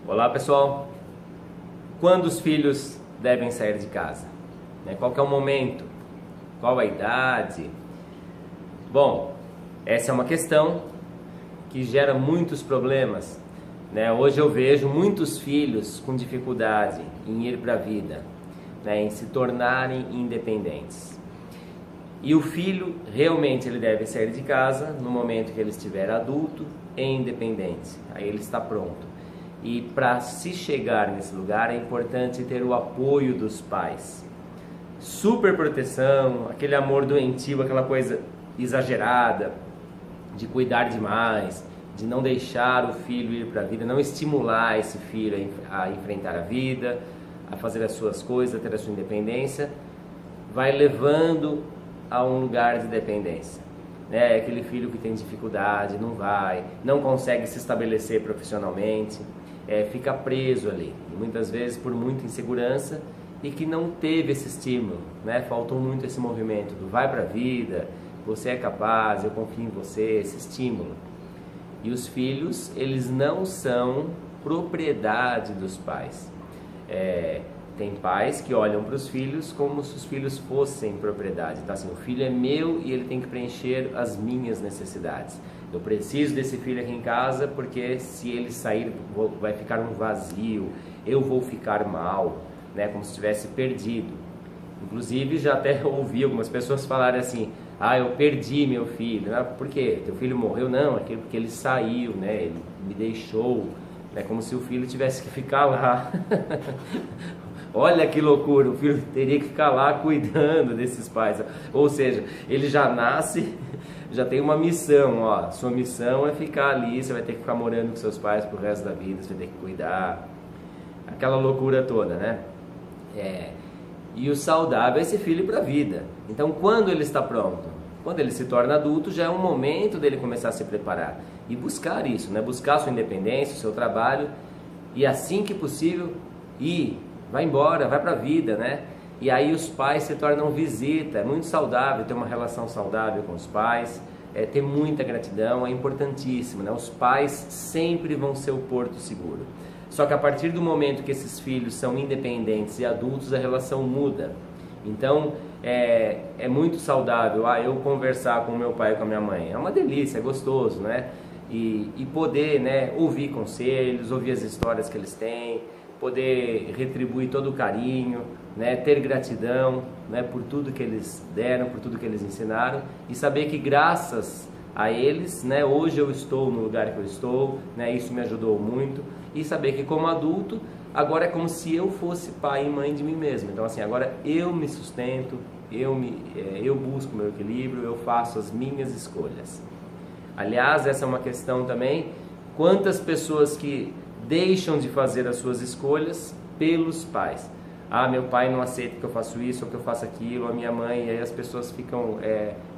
Olá pessoal, quando os filhos devem sair de casa? Qual que é o momento? Qual a idade? Bom, essa é uma questão que gera muitos problemas. Hoje eu vejo muitos filhos com dificuldade em ir para a vida, em se tornarem independentes. E o filho realmente ele deve sair de casa no momento que ele estiver adulto e independente, aí ele está pronto. E para se chegar nesse lugar é importante ter o apoio dos pais. Super proteção, aquele amor doentio, aquela coisa exagerada, de cuidar demais, de não deixar o filho ir para a vida, não estimular esse filho a enfrentar a vida, a fazer as suas coisas, a ter a sua independência, vai levando a um lugar de dependência. Aquele filho que tem dificuldade, não consegue se estabelecer profissionalmente, fica preso ali, e muitas vezes por muita insegurança e que não teve esse estímulo, faltou muito esse movimento do vai para a vida, você é capaz, eu confio em você, esse estímulo. E os filhos, eles não são propriedade dos pais. Tem pais que olham para os filhos como se os filhos fossem propriedade. Então assim, o filho é meu e ele tem que preencher as minhas necessidades. Eu preciso desse filho aqui em casa porque se ele sair vai ficar um vazio, eu vou ficar mal, como se tivesse perdido. Inclusive já até ouvi algumas pessoas falarem assim, eu perdi meu filho. Por quê? Teu filho morreu? Não, é porque ele saiu, ele me deixou. Como se o filho tivesse que ficar lá. Olha que loucura, o filho teria que ficar lá cuidando desses pais. Ou seja, ele já nasce, já tem uma missão, sua missão é ficar ali, você vai ter que ficar morando com seus pais pro resto da vida, você vai ter que cuidar. Aquela loucura toda, E o saudável é esse filho para a vida. Então quando ele está pronto? Quando ele se torna adulto, já é um momento dele começar a se preparar. E buscar isso, buscar a sua independência, o seu trabalho. E assim que possível, vai embora, vai para a vida, E aí os pais se tornam visita, é muito saudável ter uma relação saudável com os pais, ter muita gratidão, é importantíssimo, Os pais sempre vão ser o porto seguro. Só que a partir do momento que esses filhos são independentes e adultos, a relação muda. Então, é muito saudável, eu conversar com meu pai e com a minha mãe, é uma delícia, é gostoso, E poder, ouvir conselhos, ouvir as histórias que eles têm, poder retribuir todo o carinho, ter gratidão, por tudo que eles deram, por tudo que eles ensinaram, e saber que graças a eles, hoje eu estou no lugar que eu estou, isso me ajudou muito, e saber que como adulto, agora é como se eu fosse pai e mãe de mim mesmo. Então assim, agora eu me sustento, eu busco meu equilíbrio, eu faço as minhas escolhas. Aliás, essa é uma questão também, quantas pessoas que deixam de fazer as suas escolhas pelos pais. Meu pai não aceita que eu faço isso ou que eu faço aquilo, a minha mãe, e aí as pessoas ficam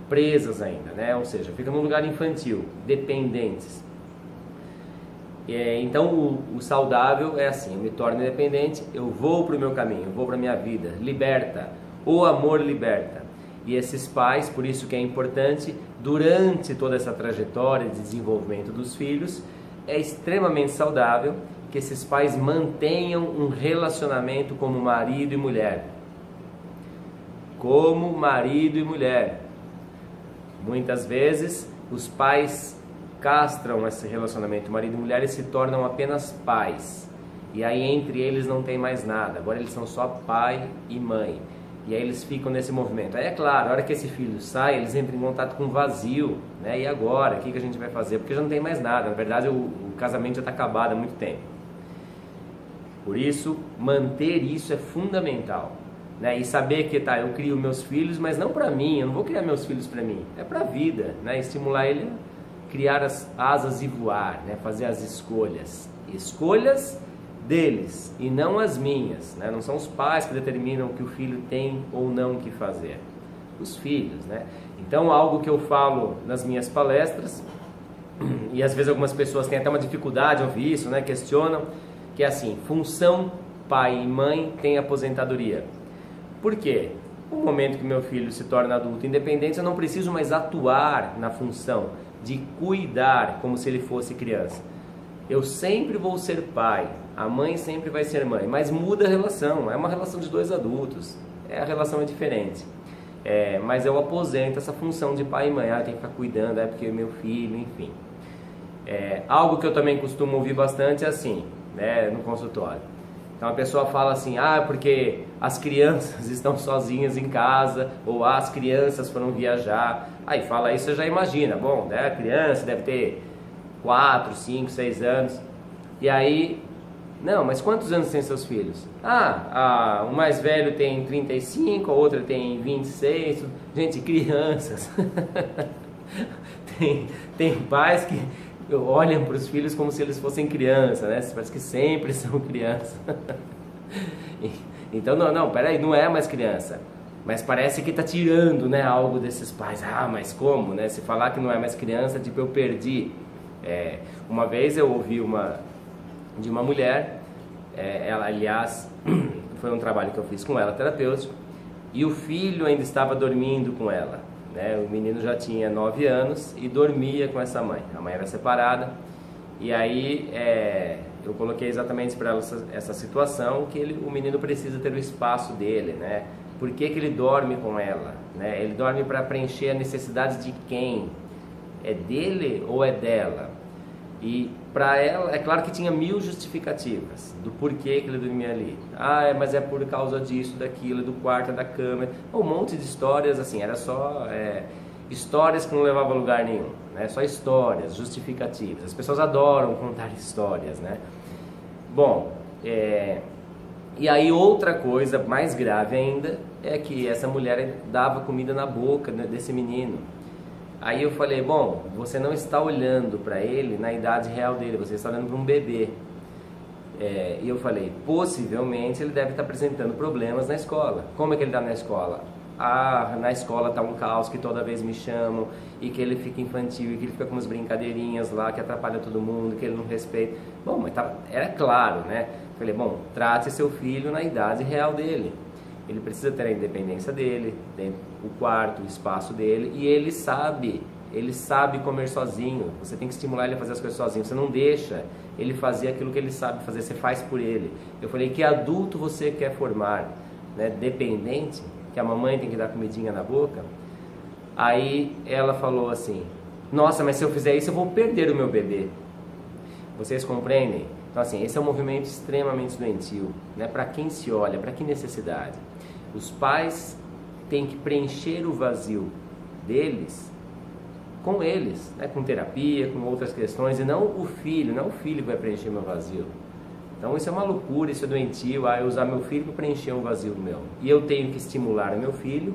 presas ainda, Ou seja, ficam num lugar infantil, dependentes. Então o saudável é assim, eu me torno independente, eu vou para o meu caminho, eu vou para a minha vida, liberta, o amor liberta. E esses pais, por isso que é importante, durante toda essa trajetória de desenvolvimento dos filhos, é extremamente saudável que esses pais mantenham um relacionamento como marido e mulher. Como marido e mulher. Muitas vezes os pais castram esse relacionamento marido e mulher e se tornam apenas pais. E aí entre eles não tem mais nada. Agora eles são só pai e mãe. E aí eles ficam nesse movimento. Aí é claro, a hora que esse filho sai, eles entram em contato com o vazio, E agora, o que a gente vai fazer? Porque já não tem mais nada. Na verdade, o casamento já está acabado há muito tempo. Por isso, manter isso é fundamental, E saber que, eu crio meus filhos, mas não para mim, eu não vou criar meus filhos para mim. É para a vida, Estimular ele a criar as asas e voar, Fazer as escolhas. Escolhas deles e não as minhas, Não são os pais que determinam o que o filho tem ou não que fazer, os filhos, Então algo que eu falo nas minhas palestras, e às vezes algumas pessoas têm até uma dificuldade de ouvir isso, questionam, que é assim, função pai e mãe tem aposentadoria. Por quê? No momento que meu filho se torna adulto independente, eu não preciso mais atuar na função de cuidar como se ele fosse criança. eu sempre vou ser pai, a mãe sempre vai ser mãe, mas muda a relação, é uma relação de dois adultos, a relação é diferente. Mas eu aposento essa função de pai e mãe, tem que ficar cuidando, porque é meu filho, enfim. Algo que eu também costumo ouvir bastante é assim, né, no consultório. Então a pessoa fala assim, porque as crianças estão sozinhas em casa, ou as crianças foram viajar. Aí fala isso, você já imagina, bom, né, a criança deve ter 4, 5, 6 anos. E aí, não, mas quantos anos tem seus filhos? O mais velho tem 35, a outra tem 26. Gente, crianças. tem pais que olham para os filhos como se eles fossem crianças, né? Parece que sempre são crianças. Então, não, peraí, não é mais criança. Mas parece que está tirando, né, algo desses pais. Mas como, né? Se falar que não é mais criança, tipo, eu perdi. Uma vez eu ouvi de uma mulher, ela, aliás, foi um trabalho que eu fiz com ela, terapêutico, e o filho ainda estava dormindo com ela, né? O menino já tinha 9 anos e dormia com essa mãe. A mãe era separada, e aí eu coloquei exatamente para ela essa situação, que o menino precisa ter o espaço dele, né? Por que ele dorme com ela, né? Ele dorme para preencher a necessidade de quem? É dele ou é dela? E para ela, é claro que tinha 1000 justificativas do porquê que ele dormia ali. Mas é por causa disso, daquilo, do quarto, da cama, um monte de histórias assim, era só histórias que não levavam a lugar nenhum, né? Só histórias justificativas. As pessoas adoram contar histórias, né? Bom, e aí outra coisa mais grave ainda é que essa mulher dava comida na boca, né, desse menino. Aí eu falei, bom, você não está olhando para ele na idade real dele, você está olhando para um bebê. E eu falei, possivelmente ele deve estar apresentando problemas na escola. Como é que ele está na escola? Na escola está um caos, que toda vez me chamam, e que ele fica infantil, e que ele fica com umas brincadeirinhas lá, que atrapalha todo mundo, que ele não respeita. Bom, mas era claro, né? Falei, bom, trate seu filho na idade real dele. Ele precisa ter a independência dele, o quarto, o espaço dele, e ele sabe comer sozinho. Você tem que estimular ele a fazer as coisas sozinho, você não deixa ele fazer aquilo que ele sabe fazer, você faz por ele. Eu falei, que adulto você quer formar, né? Dependente, que a mamãe tem que dar comidinha na boca? Aí ela falou assim, nossa, mas se eu fizer isso eu vou perder o meu bebê. Vocês compreendem? Então assim, esse é um movimento extremamente doentio, né? Para quem se olha, para que necessidade? Os pais têm que preencher o vazio deles com eles, né? Com terapia, com outras questões, e não o filho que vai preencher meu vazio. Então isso é uma loucura, isso é doentio, eu usar meu filho para preencher um vazio meu. E eu tenho que estimular o meu filho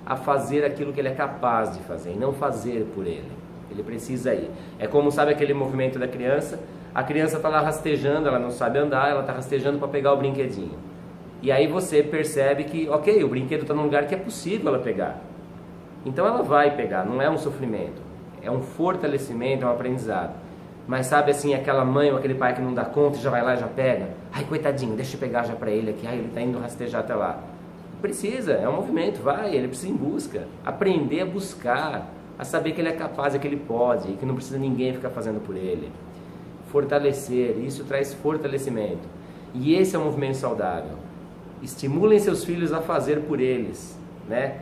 a fazer aquilo que ele é capaz de fazer, e não fazer por ele. Ele precisa ir. É como, sabe aquele movimento da criança? A criança está lá rastejando, ela não sabe andar, ela está rastejando para pegar o brinquedinho. E aí você percebe que, ok, o brinquedo está num lugar que é possível ela pegar. Então ela vai pegar, não é um sofrimento, é um fortalecimento, é um aprendizado. Mas sabe assim, aquela mãe ou aquele pai que não dá conta e já vai lá e já pega? Ai, coitadinho, deixa eu pegar já para ele aqui, ele está indo rastejar até lá. Precisa, é um movimento, ele precisa ir em busca, aprender a buscar, a saber que ele é capaz, que ele pode, e que não precisa ninguém ficar fazendo por ele. Fortalecer, isso traz fortalecimento. E esse é um movimento saudável. Estimulem seus filhos a fazer por eles, né?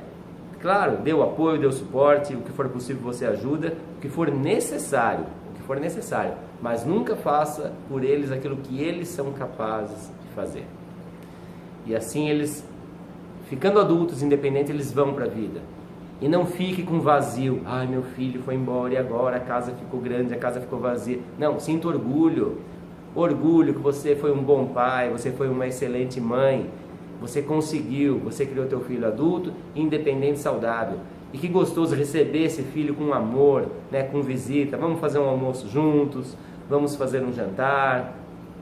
Claro, dê o apoio, dê o suporte, o que for possível você ajuda, o que for necessário, mas nunca faça por eles aquilo que eles são capazes de fazer. E assim eles, ficando adultos, independentes, eles vão para a vida. E não fique com vazio. Ai, meu filho foi embora e agora a casa ficou grande, a casa ficou vazia. Não, sinta orgulho. Orgulho que você foi um bom pai, você foi uma excelente mãe. Você conseguiu, você criou teu filho adulto, independente, saudável. E que gostoso receber esse filho com amor, né, com visita. Vamos fazer um almoço juntos, vamos fazer um jantar.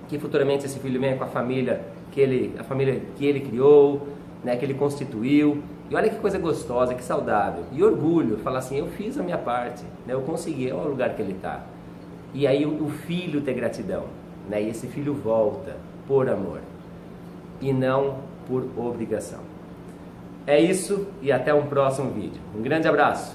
Que futuramente esse filho venha com a família que ele criou, né, que ele constituiu. E olha que coisa gostosa, que saudável. E orgulho, falar assim, eu fiz a minha parte, né, eu consegui, olha o lugar que ele está. E aí o filho ter gratidão, né, e esse filho volta por amor e não por obrigação. É isso e até um próximo vídeo. Um grande abraço!